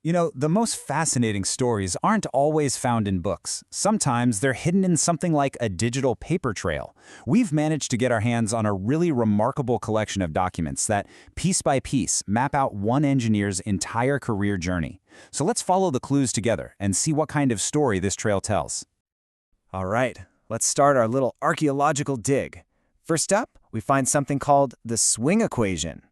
You know, the most fascinating stories aren't always found in books. Sometimes they're hidden in something like a digital paper trail. We've managed to get our hands on a really remarkable collection of documents that, piece by piece, map out one engineer's entire career journey. So let's follow the clues together and see what kind of story this trail tells. All right, let's start our little archaeological dig. First up, we find something called the swing equation.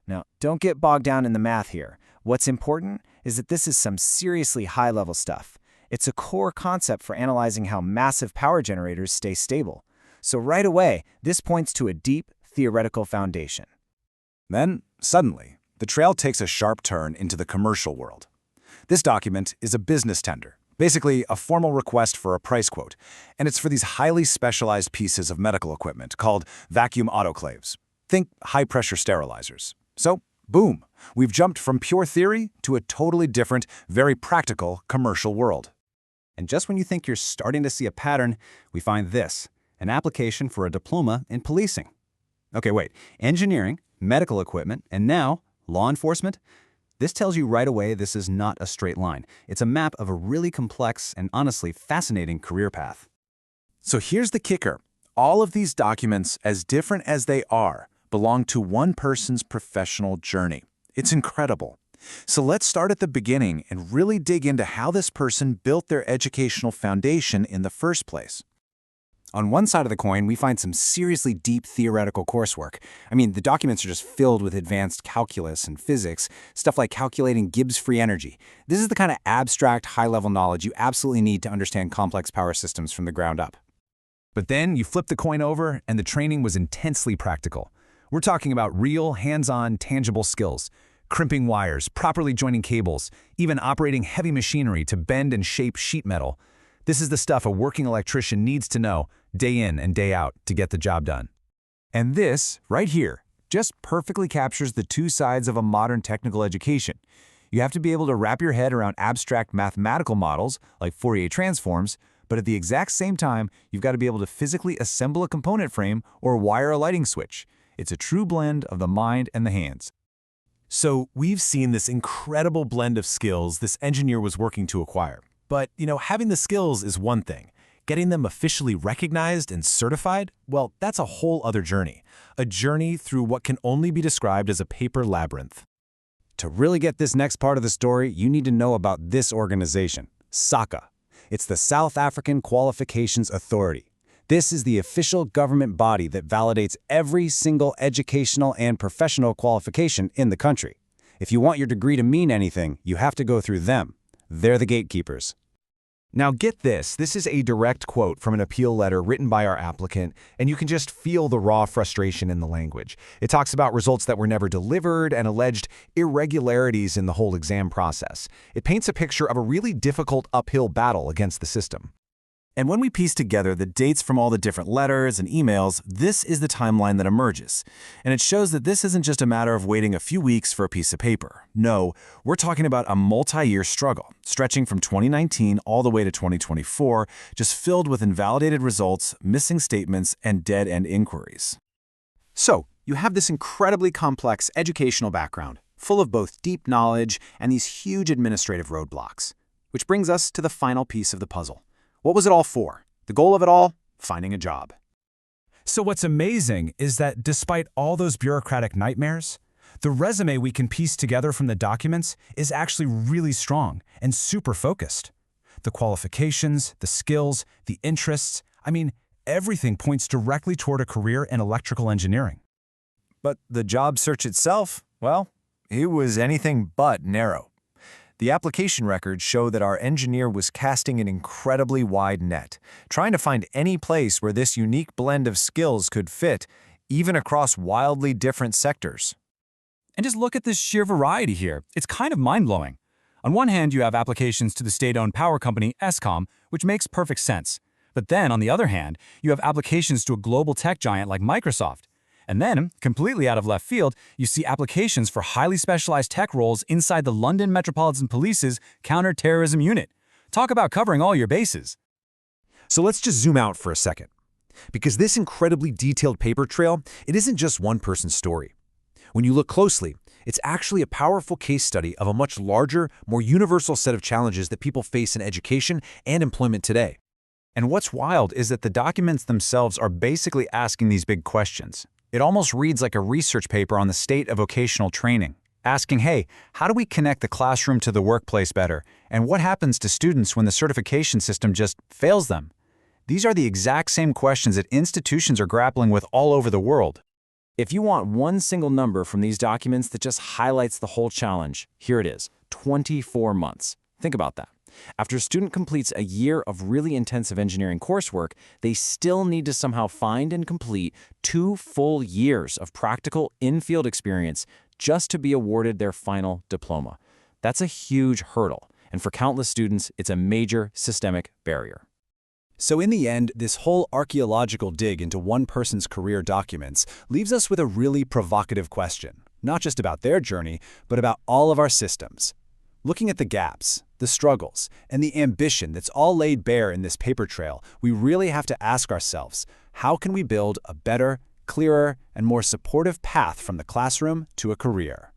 Now, don't get bogged down in the math here. What's important is that this is some seriously high-level stuff. It's a core concept for analyzing how massive power generators stay stable. So right away, this points to a deep theoretical foundation. Then, suddenly, the trail takes a sharp turn into the commercial world. This document is a business tender, basically a formal request for a price quote, and it's for these highly specialized pieces of medical equipment called vacuum autoclaves. Think high-pressure sterilizers. So, boom, we've jumped from pure theory to a totally different, very practical commercial world. And just when you think you're starting to see a pattern, we find this, an application for a diploma in policing. Okay, wait, engineering, medical equipment, and now law enforcement? This tells you right away this is not a straight line. It's a map of a really complex and honestly fascinating career path. So here's the kicker. All of these documents, as different as they are, belong to one person's professional journey. It's incredible. So let's start at the beginning and really dig into how this person built their educational foundation in the first place. On one side of the coin, we find some seriously deep theoretical coursework. I mean, the documents are just filled with advanced calculus and physics, stuff like calculating Gibbs free energy. This is the kind of abstract, high-level knowledge you absolutely need to understand complex power systems from the ground up. But then you flip the coin over, and the training was intensely practical. We're talking about real, hands-on, tangible skills. Crimping wires, properly joining cables, even operating heavy machinery to bend and shape sheet metal. This is the stuff a working electrician needs to know day in and day out to get the job done. And this, right here, just perfectly captures the two sides of a modern technical education. You have to be able to wrap your head around abstract mathematical models like Fourier transforms, but at the exact same time, you've got to be able to physically assemble a component frame or wire a lighting switch. It's a true blend of the mind and the hands. So we've seen this incredible blend of skills this engineer was working to acquire. But, having the skills is one thing. Getting them officially recognized and certified, well, that's a whole other journey. A journey through what can only be described as a paper labyrinth. To really get this next part of the story, you need to know about this organization, SACA. It's the South African Qualifications Authority. This is the official government body that validates every single educational and professional qualification in the country. If you want your degree to mean anything, you have to go through them. They're the gatekeepers. Now get this is a direct quote from an appeal letter written by our applicant, and you can just feel the raw frustration in the language. It talks about results that were never delivered and alleged irregularities in the whole exam process. It paints a picture of a really difficult uphill battle against the system. And when we piece together the dates from all the different letters and emails, this is the timeline that emerges. And it shows that this isn't just a matter of waiting a few weeks for a piece of paper. No, we're talking about a multi-year struggle, stretching from 2019 all the way to 2024, just filled with invalidated results, missing statements, and dead-end inquiries. So, you have this incredibly complex educational background, full of both deep knowledge and these huge administrative roadblocks. Which brings us to the final piece of the puzzle. What was it all for? The goal of it all? Finding a job. So what's amazing is that despite all those bureaucratic nightmares, the resume we can piece together from the documents is actually really strong and super focused. The qualifications, the skills, the interests, everything points directly toward a career in electrical engineering. But the job search itself, well, it was anything but narrow. The application records show that our engineer was casting an incredibly wide net, trying to find any place where this unique blend of skills could fit, even across wildly different sectors. And just look at this sheer variety here. It's kind of mind-blowing. On one hand, you have applications to the state-owned power company, Eskom, which makes perfect sense. But then, on the other hand, you have applications to a global tech giant like Microsoft. And then, completely out of left field, you see applications for highly specialized tech roles inside the London Metropolitan Police's counter-terrorism unit. Talk about covering all your bases. So let's just zoom out for a second. Because this incredibly detailed paper trail, it isn't just one person's story. When you look closely, It's actually a powerful case study of a much larger, more universal set of challenges that people face in education and employment today. And what's wild is that the documents themselves are basically asking these big questions. It almost reads like a research paper on the state of vocational training, asking, hey, how do we connect the classroom to the workplace better? And what happens to students when the certification system just fails them? These are the exact same questions that institutions are grappling with all over the world. If you want one single number from these documents that just highlights the whole challenge, here it is, 24 months. Think about that. After a student completes a year of really intensive engineering coursework, they still need to somehow find and complete 2 full years of practical in-field experience just to be awarded their final diploma. That's a huge hurdle, and for countless students, it's a major systemic barrier. So in the end, this whole archaeological dig into one person's career documents leaves us with a really provocative question, not just about their journey, but about all of our systems. Looking at the gaps, the struggles, and the ambition that's all laid bare in this paper trail, we really have to ask ourselves, how can we build a better, clearer, and more supportive path from the classroom to a career?